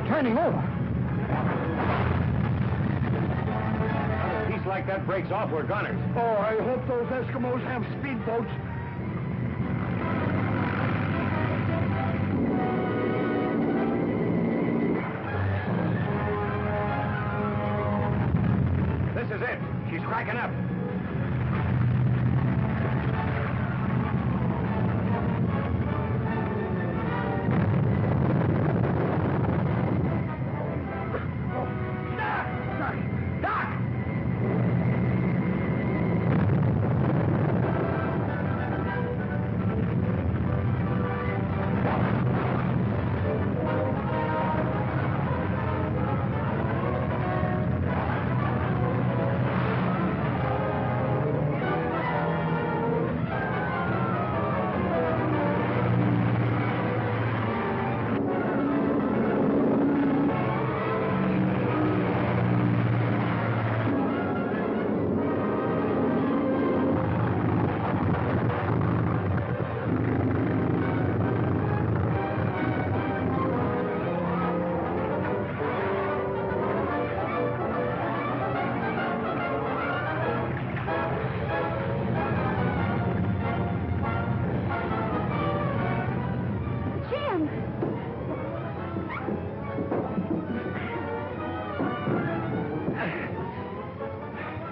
Turning over. A piece like that breaks off, we're gunners. Oh, I hope those Eskimos have speedboats. This is it. She's cracking up.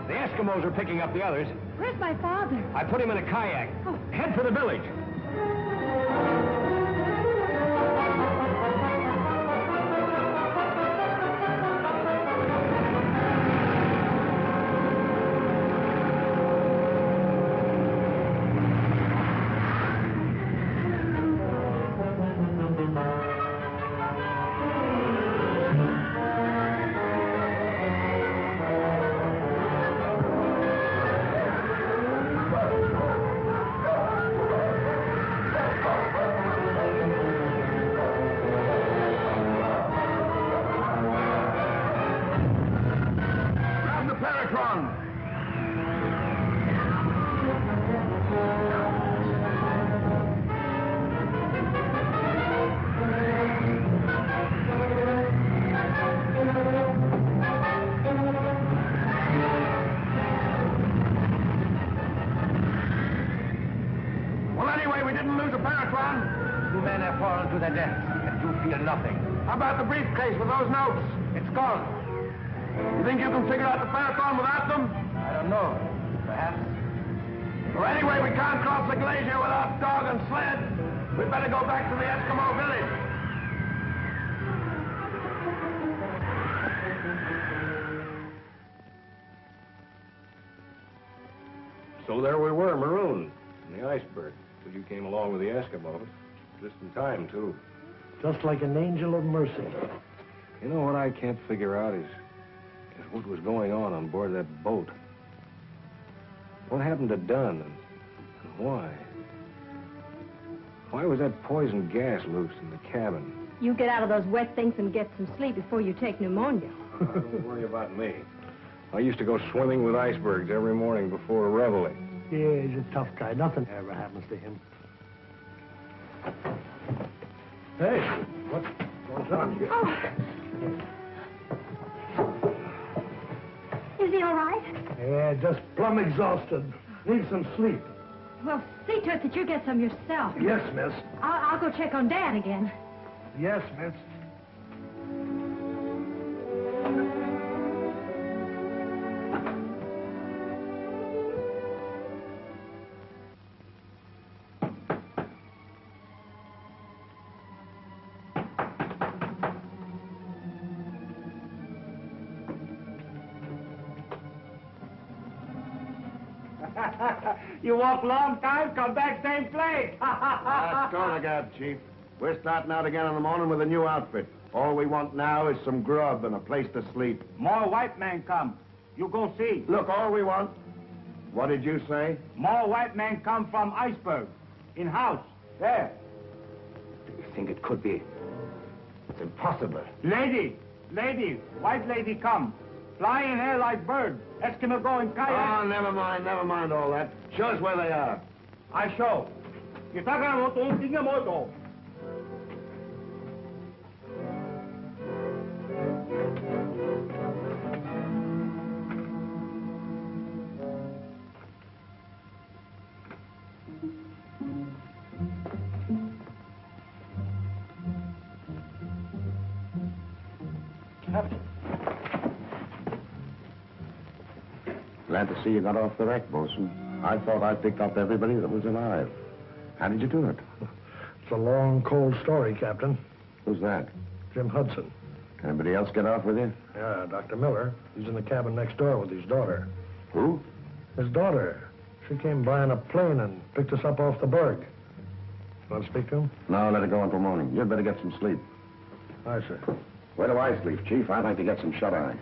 Eskimos are picking up the others. Where's my father? I put him in a kayak. Oh. Head for the village. How about the briefcase with those notes? It's gone. You think you can figure out the marathon without them? I don't know. Perhaps. Well, anyway, we can't cross the glacier without dog and sled. We'd better go back to the Eskimo village. So there we were, marooned in the iceberg. Till you came along with the Eskimos. Just in time, too. Just like an angel of mercy. You know what I can't figure out is what was going on board that boat. What happened to Dunn and why? Why was that poison gas loose in the cabin? You get out of those wet things and get some sleep before you take pneumonia. Don't worry about me. I used to go swimming with icebergs every morning before a reveille. Yeah, he's a tough guy. Nothing ever happens to him. Hey, what goes on here? Oh. Is he all right? Yeah, just plumb exhausted. Needs some sleep. Well, see to it that you get some yourself. Yes, miss. I'll go check on Dad again. Yes, miss. You walk long time, come back same place. That's all I got, Chief. We're starting out again in the morning with a new outfit. All we want now is some grub and a place to sleep. More white men come. You go see. Look, all we want... What did you say? More white men come from iceberg. In house. There. Do you think it could be? It's impossible. Lady, white lady come. Fly in air like bird. Eskimo go in kayak. Oh, never mind all that. Show us where they are. I show. Glad to see you got off the wreck, Bosun. I thought I picked up everybody that was alive. How did you do it? It's a long, cold story, Captain. Who's that? Jim Hudson. Anybody else get off with you? Yeah, Dr. Miller. He's in the cabin next door with his daughter. Who? His daughter. She came by on a plane and picked us up off the berg. Want to speak to him? No, let it go until morning. You'd better get some sleep. Aye, sir. Where do I sleep, Chief? I'd like to get some shut-eye.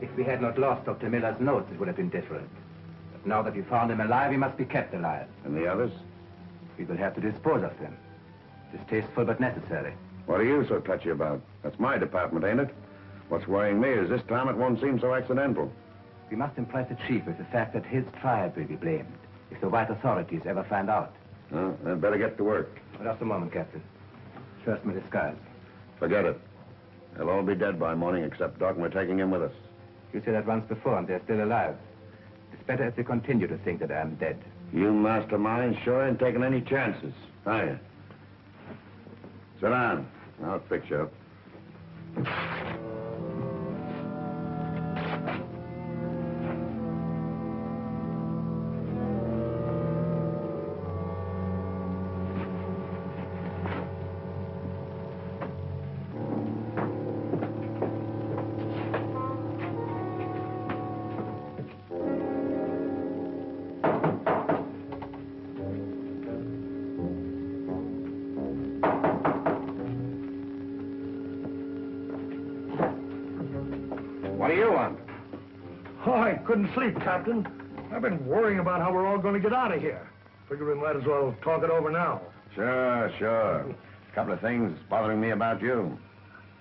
If we had not lost Dr. Miller's notes, it would have been different. But now that we found him alive, he must be kept alive. And the others? We will have to dispose of them. Distasteful but necessary. What are you so touchy about? That's my department, ain't it? What's worrying me is this time it won't seem so accidental. We must impress the chief with the fact that his tribe will be blamed if the white authorities ever find out. Well, I'd better get to work. Just a moment, Captain. First, my disguise. Forget it. They'll all be dead by morning except Doc, and we're taking him with us. You said that once before, and they're still alive. It's better if they continue to think that I am dead. You masterminds sure ain't taking any chances, are you? Sit down. I'll fix you up. What do you want? Oh, I couldn't sleep, Captain. I've been worrying about how we're all going to get out of here. Figure we might as well talk it over now. Sure. A couple of things bothering me about you.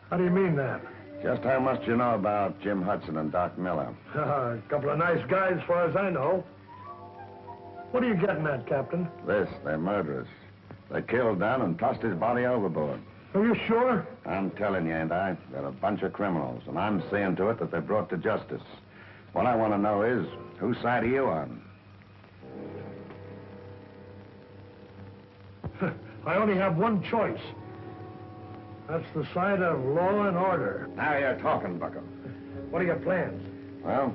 How do you mean that? Just how much do you know about Jim Hudson and Doc Miller? A couple of nice guys, as far as I know. What are you getting at, Captain? They're murderers. They killed Dan and tossed his body overboard. Are you sure? I'm telling you, ain't I? They're a bunch of criminals, and I'm seeing to it that they're brought to justice. What I want to know is, whose side are you on? I only have one choice. That's the side of law and order. Now you're talking, Bucko. What are your plans? Well,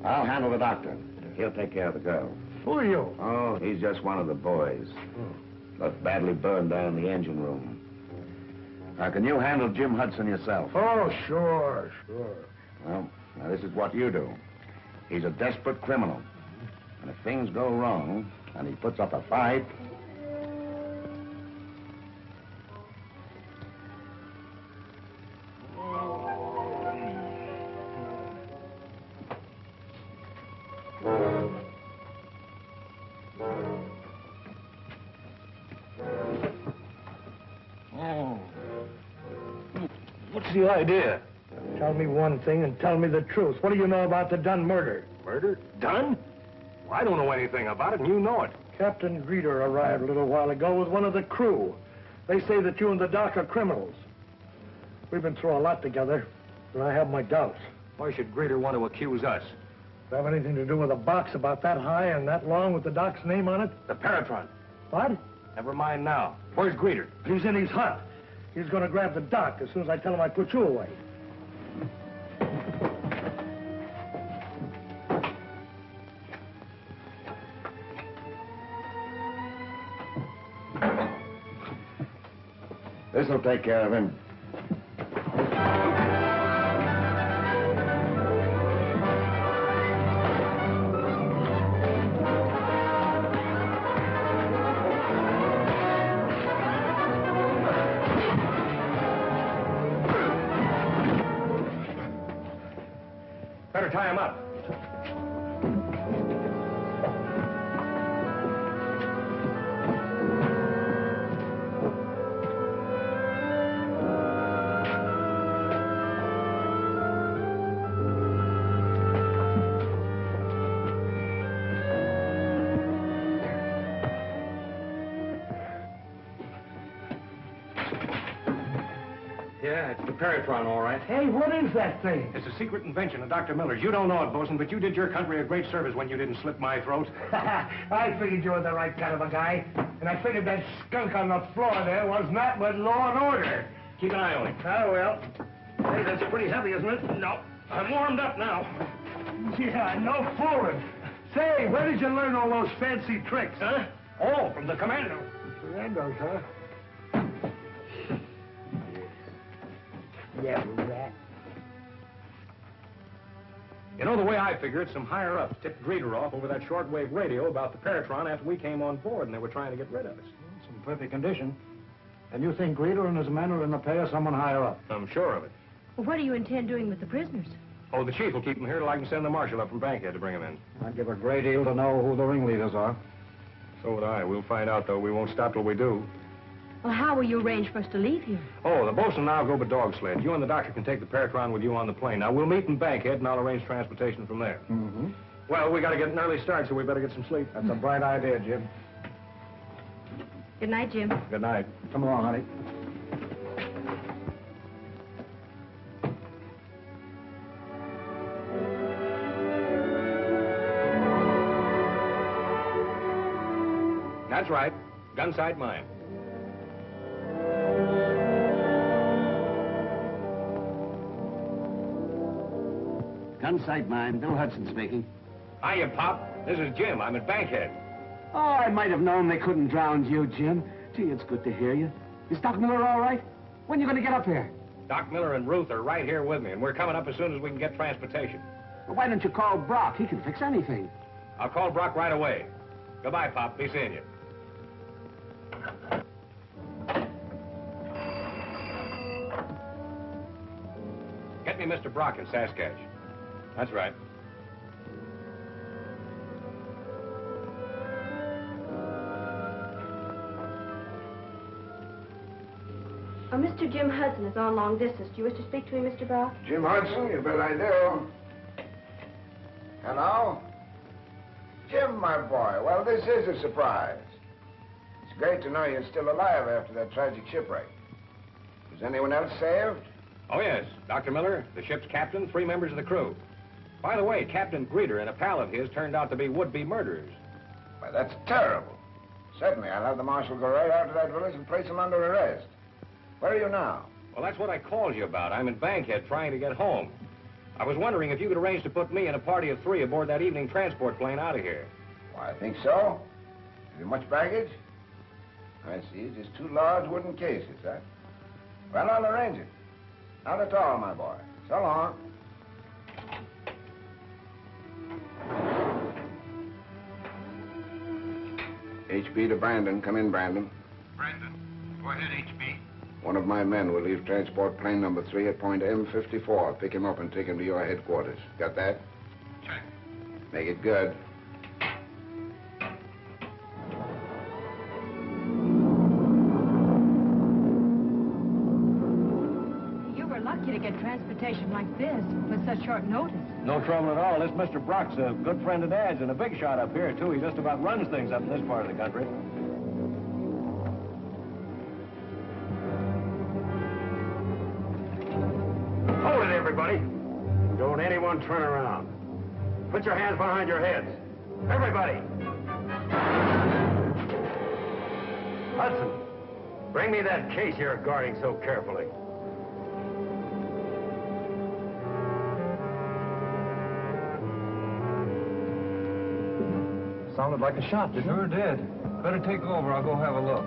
I'll handle the doctor. He'll take care of the girl. Who are you? Oh, he's just one of the boys. Got badly burned down in the engine room. Now, can you handle Jim Hudson yourself? Oh, sure. Well, now this is what you do. He's a desperate criminal. And if things go wrong, and he puts up a fight... What's the idea? Tell me one thing and tell me the truth. What do you know about the Dunn murder? Murder? Done? Well, I don't know anything about it, and you know it. Captain Greeter arrived a little while ago with one of the crew. They say that you and the doc are criminals. We've been through a lot together, and I have my doubts. Why should Greeter want to accuse us? Does it have anything to do with a box about that high and that long with the doc's name on it? The Paratron. What? Never mind now. Where's Greeter? He's in his hut. He's going to grab the doc as soon as I tell him I put you away. This'll take care of him. Tie him up. Yeah, it's the Peritron, all right. Hey, what is that thing? It's a secret invention of Dr. Miller's. You don't know it, Bosun, but you did your country a great service when you didn't slit my throat. I figured you were the right kind of a guy. And I figured that skunk on the floor there was not with law and order. Keep an eye on him. Oh, well. Hey, that's pretty heavy, isn't it? No, I'm warmed up now. Yeah, no fooling. Say, where did you learn all those fancy tricks? Huh? Oh, from the commando. Commandos, huh? Yeah, rat. You know, the way I figure it, some higher-ups tipped Greeter off over that shortwave radio about the Peritron after we came on board, and they were trying to get rid of us. It's in perfect condition. And you think Greeter and his men are in the pay of someone higher up? I'm sure of it. Well, what do you intend doing with the prisoners? Oh, the chief will keep them here till I can send the marshal up from Bankhead to bring them in. I'd give a great deal to know who the ringleaders are. So would I. We'll find out, though. We won't stop till we do. Well, how will you arrange for us to leave here? Oh, the bosun and I'll go by dog sled. You and the doctor can take the Peritron with you on the plane. Now, we'll meet in Bankhead, and I'll arrange transportation from there. Mm-hmm. Well, we got to get an early start, so we better get some sleep. That's a bright idea, Jim. Good night, Jim. Good night. Come along, honey. That's right. Gun sight mine. Gun sight mine. Bill Hudson speaking. Hiya, Pop. This is Jim. I'm at Bankhead. Oh, I might have known they couldn't drown you, Jim. Gee, it's good to hear you. Is Doc Miller all right? When are you going to get up here? Doc Miller and Ruth are right here with me, and we're coming up as soon as we can get transportation. Well, why don't you call Brock? He can fix anything. I'll call Brock right away. Goodbye, Pop. Be seeing you. Get me Mr. Brock in Saskatch. That's right. Oh, Mr. Jim Hudson is on long distance. Do you wish to speak to him, Mr. Brock? Jim Hudson, you bet I do. Hello? Jim, my boy, well, this is a surprise. It's great to know you're still alive after that tragic shipwreck. Was anyone else saved? Oh, yes. Dr. Miller, the ship's captain, 3 members of the crew. By the way, Captain Greeter and a pal of his turned out to be would-be murderers. Why, that's terrible. Certainly, I'll have the marshal go right out to that village and place him under arrest. Where are you now? Well, that's what I called you about. I'm in Bankhead trying to get home. I was wondering if you could arrange to put me and a party of 3 aboard that evening transport plane out of here. Why, I think so. Have you much baggage? I see. Just 2 large wooden cases, huh? Well, I'll arrange it. Not at all, my boy. So long. HB to Brandon. Come in, Brandon. Brandon, go ahead, HB. One of my men will leave transport plane number 3 at point M54. Pick him up and take him to your headquarters. Got that? Check. Make it good. You were lucky to get transportation like this with such short notice. No trouble at all. This Mr. Brock's a good friend of Dad's and a big shot up here, too. He just about runs things up in this part of the country. Hold it, everybody. Don't anyone turn around. Put your hands behind your heads. Everybody. Hudson, bring me that case you're guarding so carefully. Sounded like a shot, didn't it? Sure did. Better take over. I'll go have a look.